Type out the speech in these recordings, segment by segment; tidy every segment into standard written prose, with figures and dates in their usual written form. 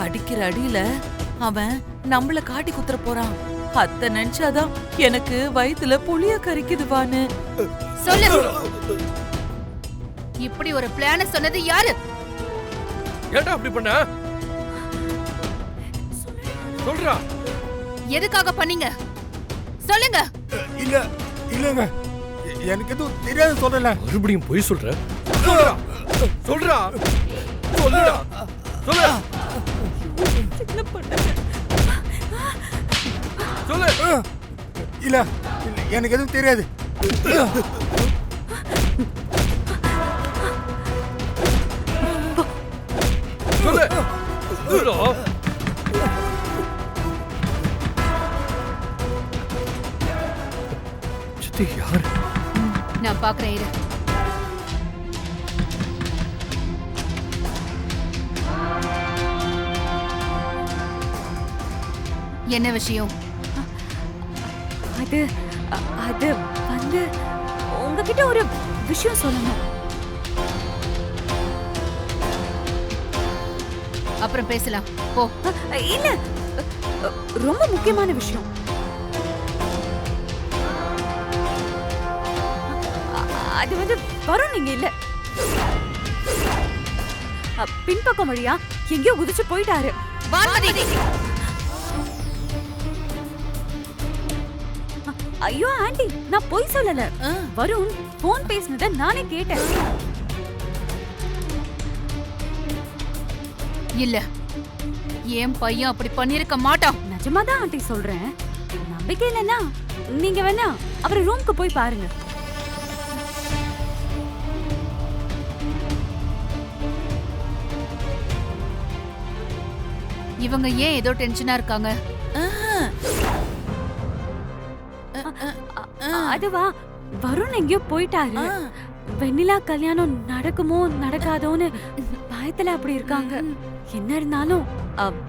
அடிக்கிற அடியில அவன் நம்மள காட்டி குத்துற போறான். அத்த நினைச்சாதான் எனக்கு வயித்துல புளிய கரிக்குதுவான்னு. சொல்லு, இப்படி ஒரு பிளான சொன்னது யாரு? ஏன்டா அப்படி பண்ண? சொல்றா. எதுக்காக பண்ணீங்க? சொல்லுங்க. இல்ல இல்லங்க, எனக்கு எதுவும் தெரியாது சொல்லல. மறுபடியும் பொய் சொல்ற? சொல்றா சொல்றா சொல்லுடா சொல்லு சொல்லு. இல்ல எனக்கு எதுவும் தெரியாது. சொல்லு சொல்லுடா. சித்தி யாரு? நான் பாக்குறேன் இரு. என்ன விஷயம்? அது அது வந்து உங்ககிட்ட ஒரு விஷயம் சொல்லணும். அப்புறம் பேசலாம் போ. இல்ல, ரொம்ப முக்கியமான விஷயம். அது வந்து வரும், நீங்க இல்ல. பின்பக்கம் வழியா எங்கேயோ குதிச்சு போயிட்டாரு. வான்மதி, ஐயோ ஆண்டி, நான் பொய் சொல்லல. வருண் போன் பேசினத நானே கேட்டேன். இல்ல, என் பையன் அப்படி பண்ணிருக்க மாட்டான். நிஜமாதான் ஆண்டி சொல்றேன். நம்பிக்கை இல்லைன்னா நீங்க வேணா அவரை ரூம்க்கு போய் பாருங்க. இவங்க ஏன் ஏதோ டென்ஷனா இருக்காங்க? அதுவா, வருண் எங்கேயோ போயிட்டாரு. வெண்ணிலா கல்யாணம் நடக்குமோ நடக்காதோன்னு பயத்துல அப்படி இருக்காங்க. என்ன இருந்தாலும்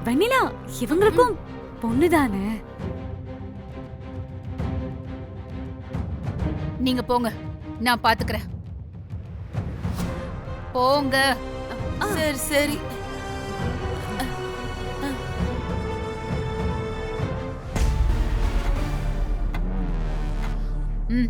வெண்ணிலா இவங்களுக்கும் பொண்ணுதானே. நீங்க போங்க, நான் பாத்துக்கிறேன். போங்க. சரி சரி. ம்.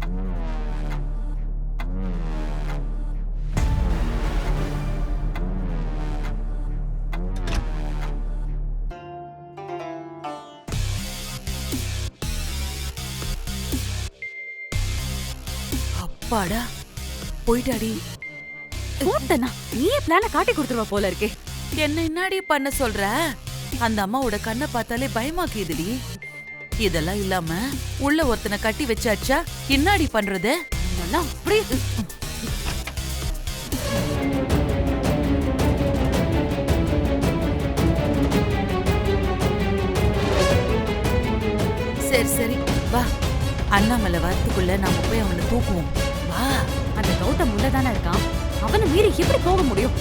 அப்பாடா போயிட்டாடி. போட்டனா நீயே பிளான காட்டி கொடுத்துருவா போல இருக்கே. என்ன என்னடி பண்ண சொல்ற? அந்த அம்மாவோட கண்ணை பார்த்தாலே பயமாக்குதுடி. இதெல்லாம் இல்லாம உள்ள ஒருத்தனை கட்டி வச்சாச்சா இன்னாடி பண்றது? நல்லா அப்படியே சரி சரி வா, அண்ணாமலை வரத்துக்குள்ள நாம போய் அவனை தூக்குவோம். வா. அந்த கௌதம் உள்ளதானே இருக்கான். அவனை மீறி எப்படி போக முடியும்?